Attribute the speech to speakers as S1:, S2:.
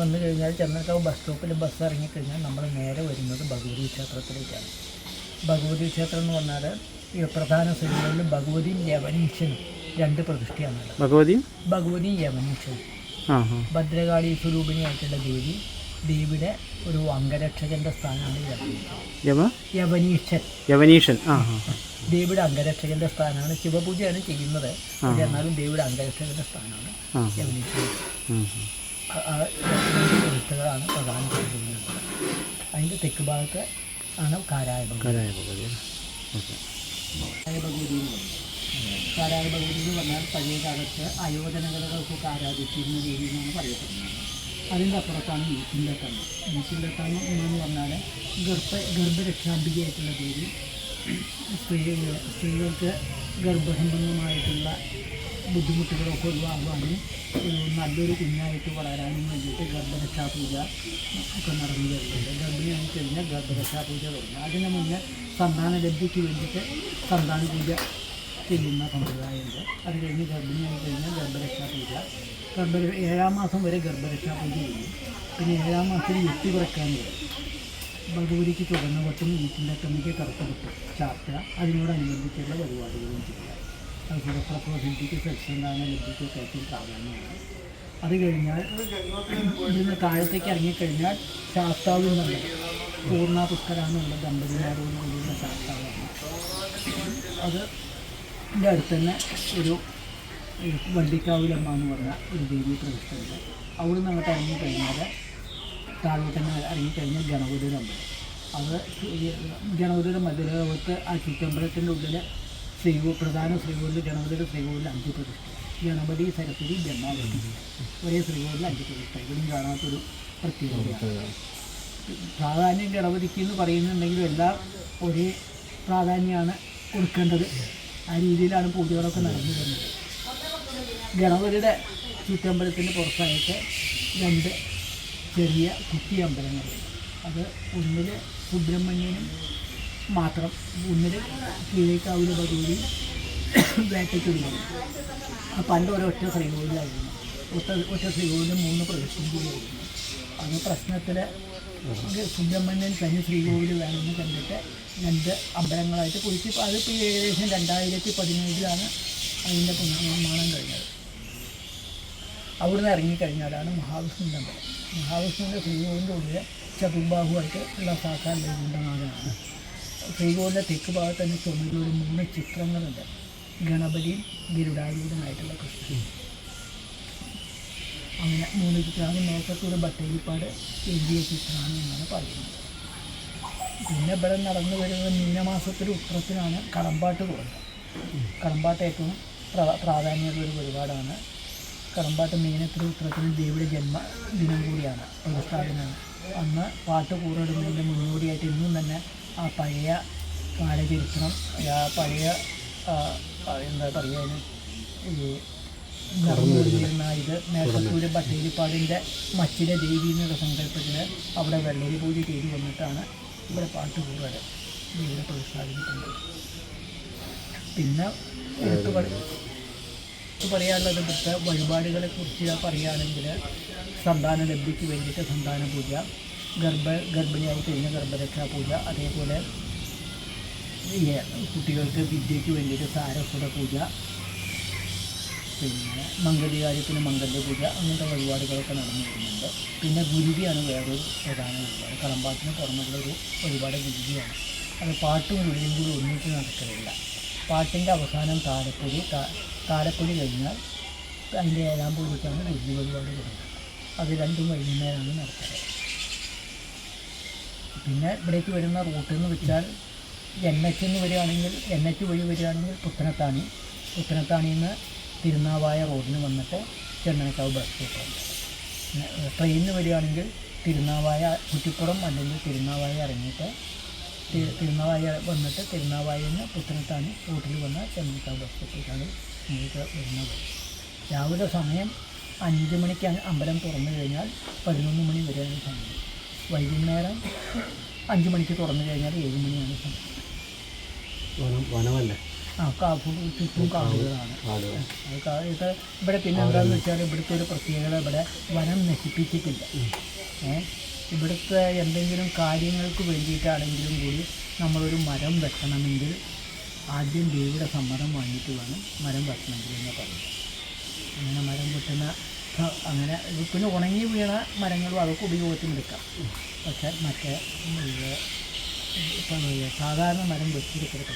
S1: വന്നു കഴിഞ്ഞാൽ ചെന്നൈക്കാവ് ബസ് സ്റ്റോപ്പിൽ ബസ് ഇറങ്ങിക്കഴിഞ്ഞാൽ നമ്മൾ നേരെ വരുന്നത് ഭഗവതി ക്ഷേത്രത്തിലേക്കാണ്. ഭഗവതി ക്ഷേത്രം എന്ന് പറഞ്ഞാൽ ഈ പ്രധാന സ്ഥലങ്ങളിൽ ഭഗവതിയും യവനീശനും രണ്ട് പ്രതിഷ്ഠയാണുള്ളത്. ഭഗവതിയും യവനീശനും ഭദ്രകാളി സ്വരൂപിണിയായിട്ടുള്ള ദേവിയുടെ ഒരു അംഗരക്ഷകന്റെ സ്ഥാനമാണ് യവനീശൻ. ദേവിയുടെ അംഗരക്ഷകന്റെ സ്ഥാനമാണ്. ശിവപൂജയാണ് ചെയ്യുന്നത്, പക്ഷേ എന്നാലും ദേവിയുടെ അംഗരക്ഷകന്റെ സ്ഥാനമാണ് യവനീശൻ. പ്രതിഷ്ഠകളാണ് പ്രധാനപ്പെട്ട. അതിൻ്റെ തെക്ക് ഭാഗത്ത് ആണ് കാരായ ഭഗവതി എന്ന് പറഞ്ഞാൽ പഴയ കാലത്ത് അയോധനകലകൾക്കൊക്കെ ആരാധിച്ചിരുന്ന ദേവി എന്നാണ് പറയപ്പെടുന്നത്. അതിൻ്റെ അപ്പുറത്താണ് ഈറ്റില്ലക്കണ്ണ്. ഈറ്റില്ലക്കണ്ണ് എന്ന് പറഞ്ഞാൽ ഗർഭരക്ഷാംബികയായിട്ടുള്ള ദേവി. സ്ത്രീകൾക്ക് ഗർഭസംബന്ധമായിട്ടുള്ള ബുദ്ധിമുട്ടുകളൊക്കെ ഒഴിവാകാനും നല്ലൊരു കുഞ്ഞായിട്ട് വളരാനും വേണ്ടിയിട്ട് ഗർഭരക്ഷാ പൂജ ഒക്കെ നടന്നു വരുന്നുണ്ട്. ഗർഭിണിയായി കഴിഞ്ഞാൽ ഗർഭരക്ഷാ പൂജ തുടങ്ങും. അതിന് മുന്നേ സന്താനലബ്ധിക്ക് വേണ്ടിയിട്ട് സന്താന പൂജ ചെയ്യുന്ന സമ്പ്രദായമുണ്ട്. അത് കഴിഞ്ഞ് ഗർഭിണിയായി കഴിഞ്ഞാൽ ഗർഭരക്ഷാ പൂജ. 7-ാം മാസം വരെ ഗർഭരക്ഷാ പൂജ ചെയ്യും. പിന്നെ 7-ാം മാസത്തിൽ എത്തി കുറയ്ക്കാൻ വരും. ഭഗവതിക്ക് ചുവന്ന പൊട്ടും ഈറ്റിൻ്റെ കണ്ണിക്ക് കറുത്ത പൊട്ടും ചാർത്തുക. അതിനോടനുബന്ധിച്ചുള്ള പരിപാടികളും ചെയ്യുക. അത് സുഖപ്രസവ സിദ്ധിക്ക് സത്സന്താന ലബ്ധിക്കൊക്കെ ഏറ്റവും പ്രാധാന്യമാണ്. അത് കഴിഞ്ഞാൽ ഇതിന് താഴത്തേക്ക് ഇറങ്ങിക്കഴിഞ്ഞാൽ ശാസ്താവ് എന്നുള്ള പൂർണ്ണ പുഷ്കരാന്നുള്ള ദമ്പതിമാരോട് കൂടിയുള്ള ശാസ്താവാണ്. അത് ഇതിൻ്റെ അടുത്ത് തന്നെ ഒരു വണ്ടിക്കാവിലമ്മ എന്ന് പറഞ്ഞ ഒരു ദേവീ പ്രതിഷ്ഠയുണ്ട്. അവിടെ നിന്ന് അങ്ങോട്ട് ഇറങ്ങിക്കഴിഞ്ഞാൽ താഴോട്ട് തന്നെ ഇറങ്ങിക്കഴിഞ്ഞാൽ ഗണപതിയുടെ അമ്പലം. അത് ഗണപതിയുടെ മധ്യലോകത്ത് ആ ചുറ്റമ്പലത്തിൻ്റെ ഉള്ളിൽ പ്രധാന ശ്രീകോവിൽ ഗണപതിയുടെ ശ്രീകോവിൽ 5 പ്രതിഷ്ഠ. ഗണപതി, സരസ്വതി, ബ്രഹ്മാവതി ഒരേ ശ്രീകോവിൽ 5 പ്രതിഷ്ഠ. ഇവിടെയും കാണാത്തൊരു പ്രത്യേകതയാണ്. പ്രാധാന്യം ഗണപതിക്ക് എന്ന് പറയുന്നുണ്ടെങ്കിലും എല്ലാം ഒരേ പ്രാധാന്യമാണ് കൊടുക്കേണ്ടത്. ആ രീതിയിലാണ് പൂജകളൊക്കെ നടന്നു വരുന്നത്. ഗണപതിയുടെ ചുറ്റമ്പലത്തിൻ്റെ പുറത്തായിട്ട് 2 ചെറിയ കുട്ടി അമ്പലങ്ങളുണ്ട്. അത് ഒന്നിൽ സുബ്രഹ്മണ്യനും മാത്രം, ഒന്നിൽ കീഴേക്കാവിലെ ഭഗവതി, വേട്ടയ്ക്കൊരു ഭഗവതി. പണ്ട് ഒരൊറ്റ ശ്രീകോവിലായിരുന്നു. ഒറ്റ ശ്രീകോവിലും 3 പ്രതിഷ്ഠയും കൂടിയായിരുന്നു. അത് പ്രശ്നത്തിൽ സുബ്രഹ്മണ്യൻ തനി ശ്രീകോവിൽ വേണമെന്ന് കണ്ടിട്ട് 2 അമ്പലങ്ങളായിട്ട് കുറിച്ച് അതിപ്പോൾ ഏകദേശം 2017 അതിൻ്റെ പുനർനിർമ്മാണം കഴിഞ്ഞത്. അവിടുന്ന് ഇറങ്ങിക്കഴിഞ്ഞാലാണ് മഹാവിഷ്ണുവിൻ്റെ അമ്പലം. മഹാവിഷ്ണുവിൻ്റെ ശ്രീകോവിലിൻ്റെ ഉള്ളിൽ ചതുർബാഹുവായിട്ട് ഉള്ള സാക്ഷാൽ വൈകുണ്ഠനാഥനാണ്. ശ്രീകോവിലിൻ്റെ തെക്ക് ഭാഗത്ത് തന്നെ ചുമരിലൊരു 3 ചിത്രങ്ങളുണ്ട്. ഗണപതിയും ഗരുഡാരൂഢനായിട്ടുള്ള കൃഷ്ണൻ. അങ്ങനെ 3 ചിത്രമാണ്. മേക്കത്തൂർ ഭട്ടേരിപ്പാട് എഴുതിയ ചിത്രമാണ് എന്നാണ് പറയുന്നത്. പിന്നെ ഇവിടെ നടന്നു വരുന്നത് മീനമാസത്തിൽ ഉത്രത്തിനാണ് കടമ്പാട്ട് കൂടുന്നത്. കടമ്പാട്ട് ഏറ്റവും പ്രാധാന്യമുള്ളൊരു പരിപാടാണ്. കടമ്പാട്ട് മീനത്തിൽ ഉത്രത്തിന് ദേവിയുടെ ജന്മദിനം കൂടിയാണ്, പ്രതിഷ്ഠാദിനമാണ്. അന്ന് പാട്ട് കൂറിടുന്നതിൻ്റെ മുന്നോടിയായിട്ട് ഇന്നും തന്നെ ആ പഴയ കാലചരിത്രം, ആ പഴയ എന്താ പറയുക, ഈ നടന്നുവരുന്ന ഇത് മേക്കത്തൂര് ഭട്ടേരിപ്പാടിൻ്റെ മച്ചിലെ ദേവി എന്നുള്ള സങ്കല്പത്തിൽ അവിടെ വെള്ളരി പൂജ ചെയ്ത് വന്നിട്ടാണ് ഇവിടെ പാട്ട് കൂറുകൾ ദേവിയെ പ്രോത്സാഹിപ്പിക്കുന്നത്. പിന്നെ പറയാനുള്ളത് ഇവിടുത്തെ വഴിപാടുകളെക്കുറിച്ച് പറയുകയാണെങ്കിൽ സന്താന ലബ്ധിക്ക് വേണ്ടിയിട്ട് സന്താന പൂജ, ഗർഭിണിയായി കഴിഞ്ഞ ഗർഭരക്ഷാ പൂജ, അതേപോലെ കുട്ടികൾക്ക് വിദ്യയ്ക്ക് വേണ്ടിയിട്ട് സാരസ്വത പൂജ, പിന്നെ മംഗല്യകാര്യത്തിന് മംഗല്യ പൂജ, അങ്ങനത്തെ വഴിപാടുകളൊക്കെ നടന്നു വരുന്നുണ്ട്. പിന്നെ ഗുരുതിയാണ് വേറൊരു പ്രധാന വഴിപാട്. കളമ്പാട്ടിന് പുറമെയുള്ളൊരു വഴിപാട് ഗുരുതിയാണ്. അത് പാട്ടും ഗുരുതിയും കൂടി ഒന്നിച്ച് നടക്കലില്ല. പാട്ടിൻ്റെ അവസാനം താലപ്പൊലി കഴിഞ്ഞാൽ അതിൻ്റെ 7-ാം പൂജയ്ക്കാണ് ഗുരുതി വഴിപാട് വരുന്നത്. അത് 2 വൈകുന്നേരമാണ് നടക്കുന്നത്. പിന്നെ ഇവിടേക്ക് വരുന്ന റൂട്ട് എന്ന് വെച്ചാൽ NH വഴി വരികയാണെങ്കിൽ പുത്തനത്താണിയിൽ നിന്ന് തിരുനാവായ റോഡിന് വന്നിട്ട് ചെന്നൈക്കാവ് ബസ് സ്റ്റോപ്പുണ്ട്. ട്രെയിനിന് വരികയാണെങ്കിൽ തിരുനാവായ കുറ്റിപ്പുറം അല്ലെങ്കിൽ തിരുനാവായ ഇറങ്ങിയിട്ട് തിരുനാവായ വന്നിട്ട് തിരുനാവായയിൽ നിന്ന് പുത്തനത്താണി റൂട്ടിൽ വന്ന് ചെന്നൈക്കാവ് ബസ് സ്റ്റോപ്പിലേക്കാണ് നിങ്ങൾക്ക് വരുന്നത്. രാവിലെ സമയം 5 മണിക്ക് അമ്പലം തുറന്നു കഴിഞ്ഞാൽ 11 മണി വരെയാണ് സമയം. വൈകുന്നേരം 5 മണിക്ക് തുറന്നു കഴിഞ്ഞാൽ 7 മണിയാണ് സമയം. ചുറ്റും കാടുകളാണ്. ഇത് ഇവിടെ പിന്നെ എന്താണെന്ന് വെച്ചാൽ ഇവിടുത്തെ ഒരു പ്രത്യേകത, ഇവിടെ വനം നശിപ്പിച്ചിട്ടില്ല. ഇവിടുത്തെ എന്തെങ്കിലും കാര്യങ്ങൾക്ക് വേണ്ടിയിട്ടാണെങ്കിലും കൂടി നമ്മളൊരു മരം വെക്കണമെങ്കിൽ ആദ്യം ദേവിയുടെ സമ്മതം വാങ്ങിയിട്ട് വേണം മരം വെക്കണമെങ്കിൽ എന്ന് പറയും. അങ്ങനെ മരം വെട്ടുന്ന അങ്ങനെ പിന്നെ ഉണങ്ങി വീണ മരങ്ങളും അതൊക്കെ ഉപയോഗത്തിനെടുക്കാം. പക്ഷേ മറ്റേ സാധാരണ മരം വെച്ചിരിക്കരുത്.